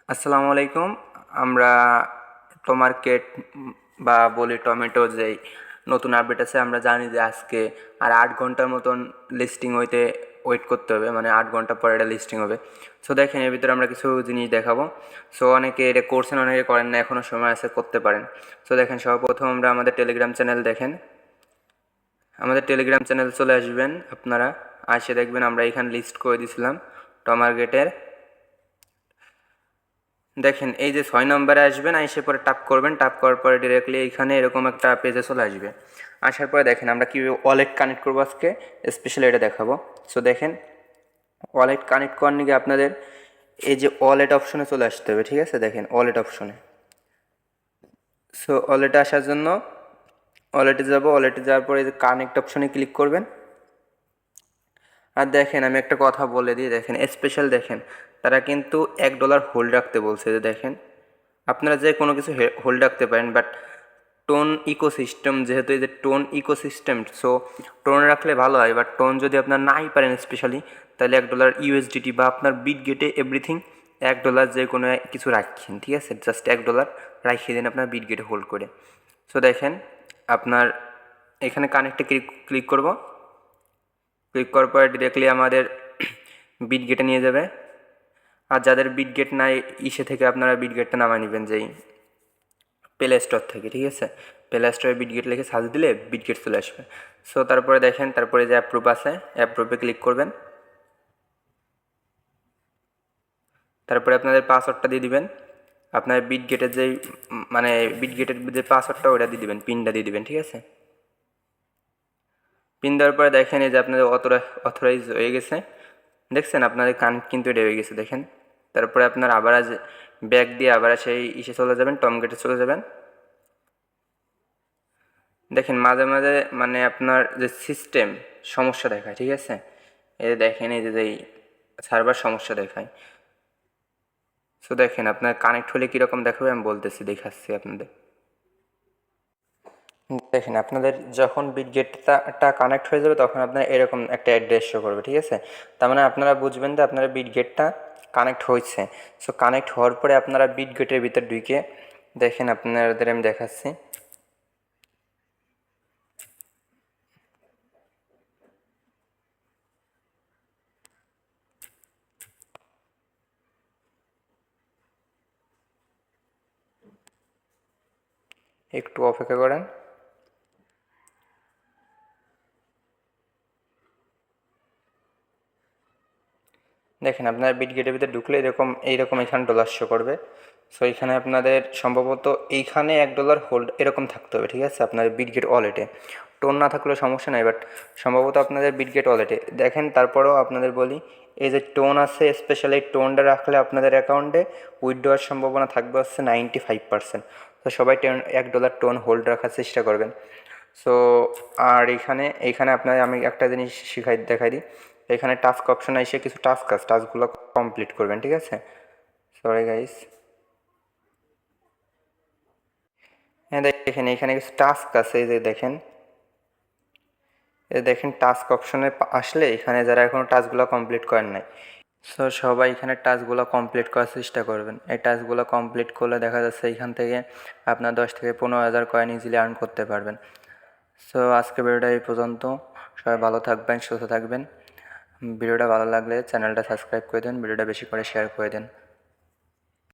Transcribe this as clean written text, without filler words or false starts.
আসসালামু আলাইকুম। আমরা টমার্কেট বা বলি টমেটো যেই নতুন আপডেট আছে, আমরা জানি যে আজকে আর 8 ঘন্টার মতন লিস্টিং হইতে ওয়েট করতে হবে, মানে 8 ঘন্টা পরে এটা লিস্টিং হবে। সো দেখেন, এর ভিতরে আমরা কিছু জিনিস দেখাবো। সো অনেকে এটা করছেন, অনেকে করেন না, এখনও সময় আছে, করতে পারেন। সো দেখেন, সর্বপ্রথম আমরা আমাদের টেলিগ্রাম চ্যানেল দেখেন, আমাদের টেলিগ্রাম চ্যানেল চলে আসবেন আপনারা। আসে দেখবেন আমরা এখানে লিস্ট করে দিয়েছিলাম টমার্কেটের। দেখেন এই যে 6 নম্বরে আসবেন, এসে পরে টাপ করবেন, টাপ করার পরে ডিরেক্টলি এইখানে এরকম একটা পেজে চলে আসবে। আসার পরে দেখেন আমরা কীভাবে ওয়ালেট কানেক্ট করবো আজকে স্পেশালি এটা দেখাবো। সো দেখেন, ওয়ালেট কানেক্ট করার নিয়ে আপনাদের এই যে ওয়ালেট অপশনে চলে আসতে হবে, ঠিক আছে। দেখেন ওয়ালেট অপশনে, সো ওয়ালেটে আসার জন্য ওয়ালেটে যাব, ওয়ালেটে যাওয়ার পরে এই যে কানেক্ট অপশনে ক্লিক করবেন। আর দেখেন আমি একটা কথা বলে দিই, দেখেন স্পেশাল দেখেন তারা কিন্তু $1 হোল্ড রাখতে বলছে। যে দেখেন, আপনারা যে কোনো কিছু হোল্ড রাখতে পারেন, বাট টোন ইকোসিস্টেম, যেহেতু এই যে টোন ইকোসিস্টেম, সো টোন রাখলে ভালো হয়। বাট টোন যদি আপনার নাই পারেন স্পেশালি, তাহলে $1 ইউএসডিটি বা আপনার বিট গেটে এভরিথিং $1 যে কোনো কিছু রাখছেন, ঠিক আছে। জাস্ট $1 রাখিয়ে দিন আপনার বিট গেটে হোল্ড করে। সো দেখেন আপনার এখানে কানেক্টে ক্লিক করব। ক্লিক করার পরে ডিরেক্টলি আমাদের বিট গেটে নিয়ে যাবে। আর যাদের বিট গেট নাই, ইসে থেকে আপনারা বিট গেটটা নামায় নেবেন, যেই প্লে স্টোর থেকে, ঠিক আছে। প্লে স্টোরে বিটগেট লিখে সার্চ দিলে বিটগেট চলে আসবে। সো তারপরে দেখেন, তারপরে যে অ্যাপ্রুভ আছে, অ্যাপ্রুভে ক্লিক করবেন। তারপরে আপনাদের পাসওয়ার্ডটা দিয়ে দিবেন, আপনার বিটগেটের যেই মানে বিটগেটের যে পাসওয়ার্ডটা ওটা দিয়ে দিবেন, পিনটা দিয়ে দিবেন, ঠিক আছে। পিন দেওয়ার পরে দেখেন এই যে আপনাদের অথরাইজ হয়ে গেছে। দেখছেন আপনাদের কানেক্ট কিন্তু এটা হয়ে গেছে, দেখেন। তারপরে আপনার আবার আজ ব্যাক দিয়ে আবার সেই ইসে চলে যাবেন, টমগেটে চলে যাবেন। দেখেন মাঝে মাঝে মানে আপনার যে সিস্টেম সমস্যা দেখায়, ঠিক আছে। এই দেখেন এই যে সার্ভার সমস্যা দেখায়। সো দেখেন আপনার কানেক্ট হলে কীরকম দেখাবে আমি বলতেছি, দেখাচ্ছি আপনাদের। দেখেন আপনাদের যখন বিটগেটটা কানেক্ট হয়ে যাবে, তখন আপনার এরকম একটা অ্যাড্রেস শো করবে, ঠিক আছে। তার মানে আপনারা বুঝবেন যে আপনারা বিটগেটটা কানেক্ট হয়েছে। সো কানেক্ট হওয়ার পরে আপনারা বিটগেটের ভিতর ঢুকে দেখেন, আপনাদের আমি দেখাচ্ছি। একটু অপেক্ষা করেন। দেখেন আপনার বিটগেটের ভিতরে ঢুকলে এইরকম এখানে ডলার শো করবে। সো এখানে আপনাদের সম্ভবত এইখানে $1 হোল্ড এরকম থাকতে হবে, ঠিক আছে, আপনার বিটগেট ওয়ালেটে। টোন না থাকলেও সমস্যা নাই, বাট সম্ভবত আপনাদের বিটগেট ওয়ালেটে দেখেন। তারপরেও আপনাদের বলি, এই যে টোন আছে, স্পেশালি টোনটা রাখলে আপনাদের অ্যাকাউন্টে উইথড্রয়ার সম্ভাবনা থাকবে হচ্ছে 95%। তো সবাই $1 টোন হোল্ড রাখার চেষ্টা করবেন। সো আর এইখানে আপনার আমি একটা জিনিস দেখাই দিই। এখানে টাস্ক অপশনে এসে কিছু টাস্কগুলো কমপ্লিট করবেন, ঠিক আছে। সরি গাইস, হ্যাঁ দেখেন এখানে কিছু টাস্ক আছে, এই যে দেখেন, টাস্ক অপশনে আসলে এখানে যারা এখনও টাস্কগুলো কমপ্লিট করেন নাই, সো সবাই এখানে টাস্কগুলো কমপ্লিট করার চেষ্টা করবেন। এই টাস্কগুলো কমপ্লিট করলে দেখা যাচ্ছে এখান থেকে আপনার 10 থেকে 15,000 কয়েন ইজিলি আর্ন করতে পারবেন। সো আজকে ভিডিওটা এই পর্যন্ত। সবাই ভালো থাকবেন, সুস্থ থাকবেন। ভিডিওটা ভালো লাগলে চ্যানেলটা সাবস্ক্রাইব করে দেন, ভিডিওটা বেশি করে শেয়ার করে দেন।